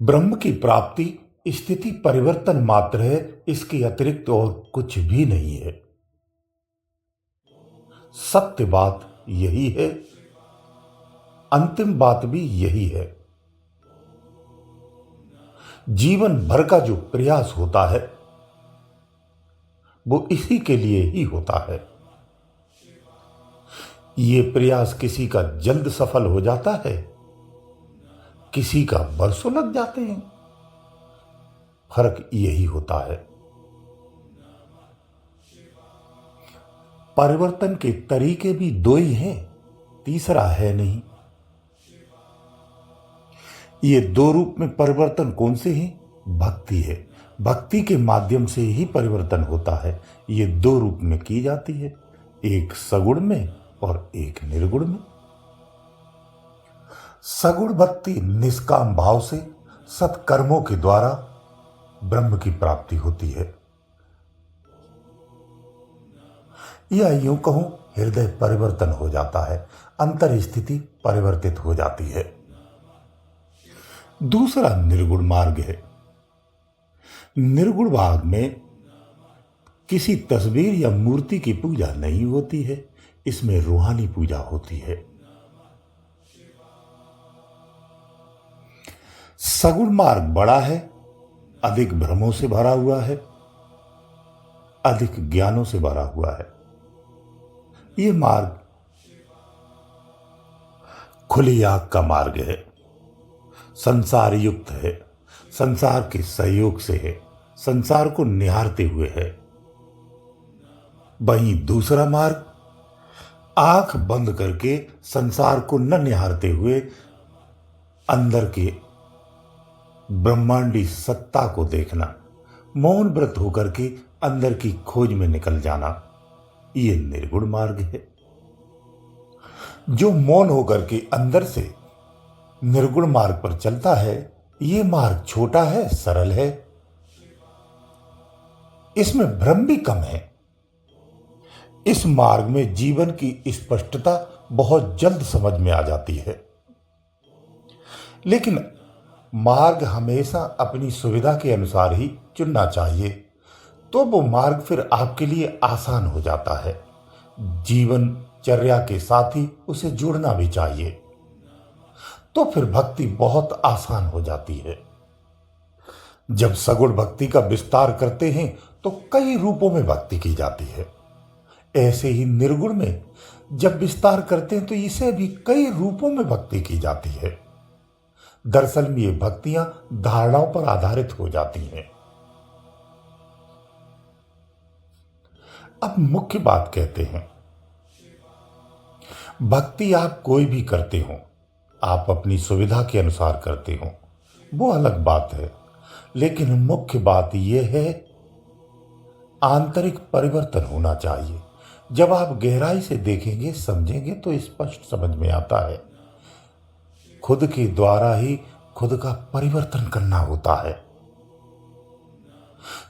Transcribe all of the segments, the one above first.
ब्रह्म की प्राप्ति स्थिति परिवर्तन मात्र है, इसके अतिरिक्त और कुछ भी नहीं है। सत्य बात यही है, अंतिम बात भी यही है। जीवन भर का जो प्रयास होता है वो इसी के लिए ही होता है। ये प्रयास किसी का जल्द सफल हो जाता है, किसी का बरसों लग जाते हैं। फर्क यही होता है। परिवर्तन के तरीके भी दो ही हैं, तीसरा है नहीं। ये दो रूप में परिवर्तन कौन से हैं? भक्ति है। भक्ति के माध्यम से ही परिवर्तन होता है। ये दो रूप में की जाती है, एक सगुण में और एक निर्गुण में। सगुण भक्ति निष्काम भाव से सत्कर्मों के द्वारा ब्रह्म की प्राप्ति होती है, या यूं कहूं हृदय परिवर्तन हो जाता है, अंतर स्थिति परिवर्तित हो जाती है। दूसरा निर्गुण मार्ग है। निर्गुण मार्ग में किसी तस्वीर या मूर्ति की पूजा नहीं होती है, इसमें रूहानी पूजा होती है। सगुण मार्ग बड़ा है, अधिक भ्रमों से भरा हुआ है, अधिक ज्ञानों से भरा हुआ है। ये मार्ग खुली आंख का मार्ग है, संसार युक्त है, संसार के सहयोग से है, संसार को निहारते हुए है। वहीं दूसरा मार्ग आंख बंद करके संसार को न निहारते हुए अंदर के ब्रह्मांडी सत्ता को देखना, मौन व्रत होकर के अंदर की खोज में निकल जाना, ये निर्गुण मार्ग है। जो मौन होकर के अंदर से निर्गुण मार्ग पर चलता है, ये मार्ग छोटा है, सरल है, इसमें भ्रम भी कम है। इस मार्ग में जीवन की स्पष्टता बहुत जल्द समझ में आ जाती है। लेकिन मार्ग हमेशा अपनी सुविधा के अनुसार ही चुनना चाहिए, तो वो मार्ग फिर आपके लिए आसान हो जाता है। जीवनचर्या के साथ ही उसे जोड़ना भी चाहिए, तो फिर भक्ति बहुत आसान हो जाती है। जब सगुण भक्ति का विस्तार करते हैं तो कई रूपों में भक्ति की जाती है। ऐसे ही निर्गुण में जब विस्तार करते हैं तो इसे भी कई रूपों में भक्ति की जाती है। दरअसल में ये भक्तियां धारणाओं पर आधारित हो जाती हैं। अब मुख्य बात कहते हैं, भक्ति आप कोई भी करते हो, आप अपनी सुविधा के अनुसार करते हो, वो अलग बात है। लेकिन मुख्य बात यह है, आंतरिक परिवर्तन होना चाहिए। जब आप गहराई से देखेंगे, समझेंगे तो स्पष्ट समझ में आता है, खुद के द्वारा ही खुद का परिवर्तन करना होता है।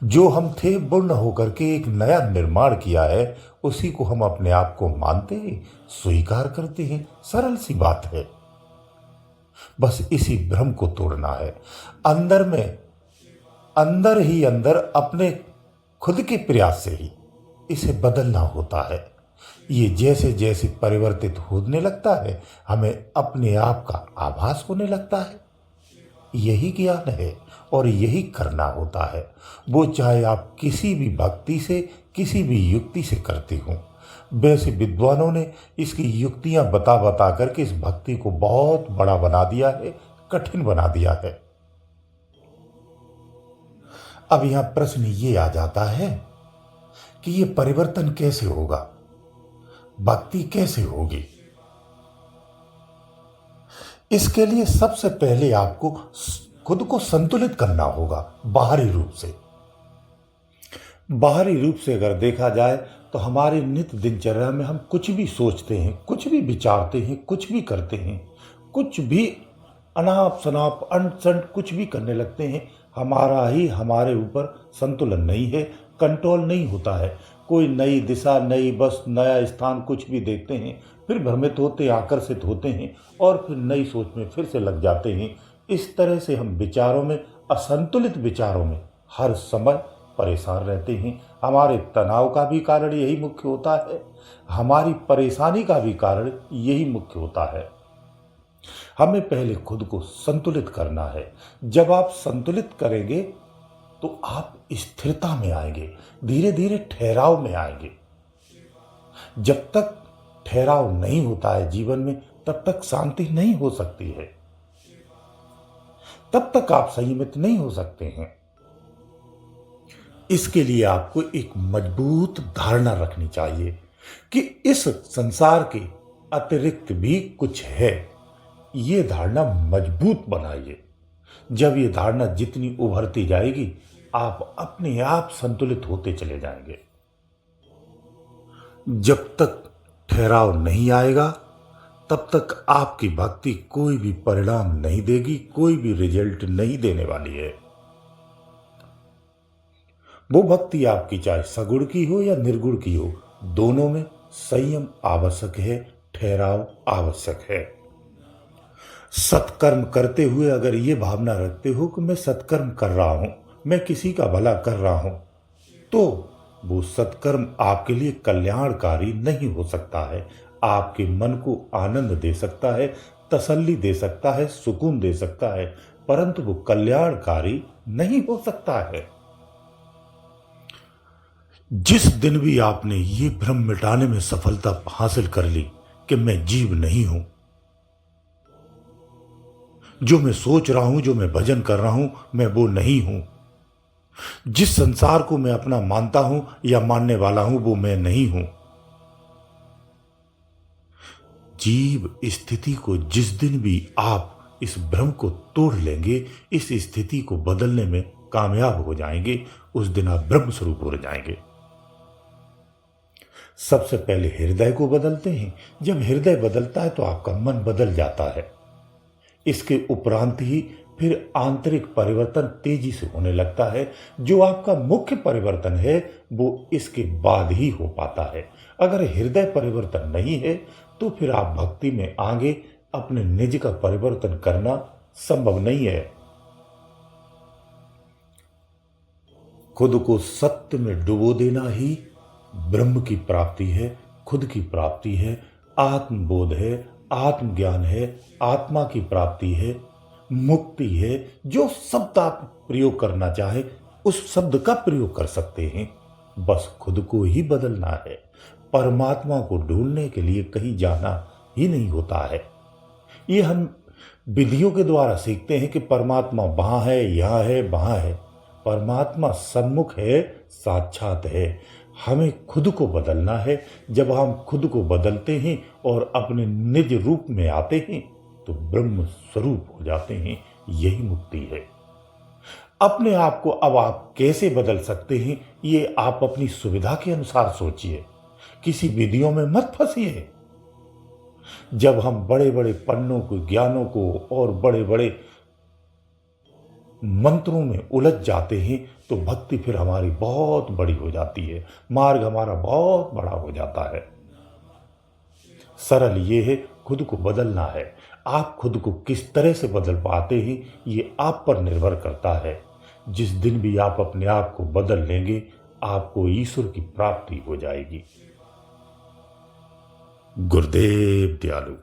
जो हम थे वो न होकर के एक नया निर्माण किया है, उसी को हम अपने आप को मानते हैं, स्वीकार करते हैं। सरल सी बात है, बस इसी भ्रम को तोड़ना है। अंदर में, अंदर ही अंदर अपने खुद के प्रयास से ही इसे बदलना होता है। ये जैसे जैसे परिवर्तित होने लगता है, हमें अपने आप का आभास होने लगता है। यही ज्ञान है और यही करना होता है। वो चाहे आप किसी भी भक्ति से, किसी भी युक्ति से करते हो। वैसे विद्वानों ने इसकी युक्तियां बता बता करके इस भक्ति को बहुत बड़ा बना दिया है, कठिन बना दिया है। अब यहां प्रश्न ये आ जाता है कि ये परिवर्तन कैसे होगा, भक्ति कैसे होगी? इसके लिए सबसे पहले आपको खुद को संतुलित करना होगा, बाहरी रूप से। बाहरी रूप से अगर देखा जाए तो हमारे नित्य दिनचर्या में हम कुछ भी सोचते हैं, कुछ भी विचारते हैं, कुछ भी करते हैं, कुछ भी अनाप शनाप अनसंट कुछ भी करने लगते हैं, हमारा ही हमारे ऊपर संतुलन नहीं है, कंट्रोल नहीं होता है। कोई नई दिशा, नई बस, नया स्थान कुछ भी देखते हैं, फिर भ्रमित होते, आकर्षित होते हैं और फिर नई सोच में फिर से लग जाते हैं इस तरह से हम विचारों में, असंतुलित विचारों में हर समय परेशान रहते हैं। हमारे तनाव का भी कारण यही मुख्य होता है, हमारी परेशानी का भी कारण यही मुख्य होता है। हमें पहले खुद को संतुलित करना है। जब आप संतुलित करेंगे तो आप स्थिरता में आएंगे, धीरे धीरे ठहराव में आएंगे। जब तक ठहराव नहीं होता है जीवन में, तब तक शांति नहीं हो सकती है, तब तक आप संयमित नहीं हो सकते हैं। इसके लिए आपको एक मजबूत धारणा रखनी चाहिए कि इस संसार के अतिरिक्त भी कुछ है। ये धारणा मजबूत बनाइए। जब ये धारणा जितनी उभरती जाएगी, आप अपने आप संतुलित होते चले जाएंगे। जब तक ठहराव नहीं आएगा, तब तक आपकी भक्ति कोई भी परिणाम नहीं देगी, कोई भी रिजल्ट नहीं देने वाली है। वो भक्ति आपकी चाहे सगुण की हो या निर्गुण की हो, दोनों में संयम आवश्यक है, ठहराव आवश्यक है। सत्कर्म करते हुए अगर ये भावना रखते हो कि मैं सत्कर्म कर रहा हूं, मैं किसी का भला कर रहा हूं, तो वो सत्कर्म आपके लिए कल्याणकारी नहीं हो सकता है। आपके मन को आनंद दे सकता है, तसल्ली दे सकता है, सुकून दे सकता है, परंतु वो कल्याणकारी नहीं हो सकता है। जिस दिन भी आपने ये भ्रम मिटाने में सफलता हासिल कर ली कि मैं जीव नहीं हूं, जो मैं सोच रहा हूं, जो मैं भजन कर रहा हूं, मैं वो नहीं हूं, जिस संसार को मैं अपना मानता हूं या मानने वाला हूं, वो मैं नहीं हूं, जीव स्थिति को जिस दिन भी आप इस भ्रम को तोड़ लेंगे, इस स्थिति को बदलने में कामयाब हो जाएंगे, उस दिन आप ब्रह्म स्वरूप हो जाएंगे। सबसे पहले हृदय को बदलते हैं। जब हृदय बदलता है तो आपका मन बदल जाता है। इसके उपरांत ही फिर आंतरिक परिवर्तन तेजी से होने लगता है। जो आपका मुख्य परिवर्तन है वो इसके बाद ही हो पाता है। अगर हृदय परिवर्तन नहीं है तो फिर आप भक्ति में आगे अपने निज का परिवर्तन करना संभव नहीं है। खुद को सत्य में डुबो देना ही ब्रह्म की प्राप्ति है, खुद की प्राप्ति है, आत्मबोध है, आत्मज्ञान है, आत्मा की प्राप्ति है, मुक्ति है। जो शब्द आप प्रयोग करना चाहे उस शब्द का प्रयोग कर सकते हैं। बस खुद को ही बदलना है। परमात्मा को ढूंढने के लिए कहीं जाना ही नहीं होता है। ये हम विधियों के द्वारा सीखते हैं कि परमात्मा वहां है, यहां है, वहां है। परमात्मा सम्मुख है, साक्षात है। हमें खुद को बदलना है। जब हम खुद को बदलते हैं और अपने निज रूप में आते हैं तो ब्रह्म स्वरूप हो जाते हैं। यही मुक्ति है। अपने आप को अब आप कैसे बदल सकते हैं, ये आप अपनी सुविधा के अनुसार सोचिए। किसी विधियों में मत फंसिए। जब हम बड़े बड़े पन्नों को, ज्ञानों को और बड़े बड़े मंत्रों में उलझ जाते हैं तो भक्ति फिर हमारी बहुत बड़ी हो जाती है, मार्ग हमारा बहुत बड़ा हो जाता है। सरल ये है, खुद को बदलना है। आप खुद को किस तरह से बदल पाते हैं ये आप पर निर्भर करता है। जिस दिन भी आप अपने आप को बदल लेंगे, आपको ईश्वर की प्राप्ति हो जाएगी। गुरुदेव दयालु।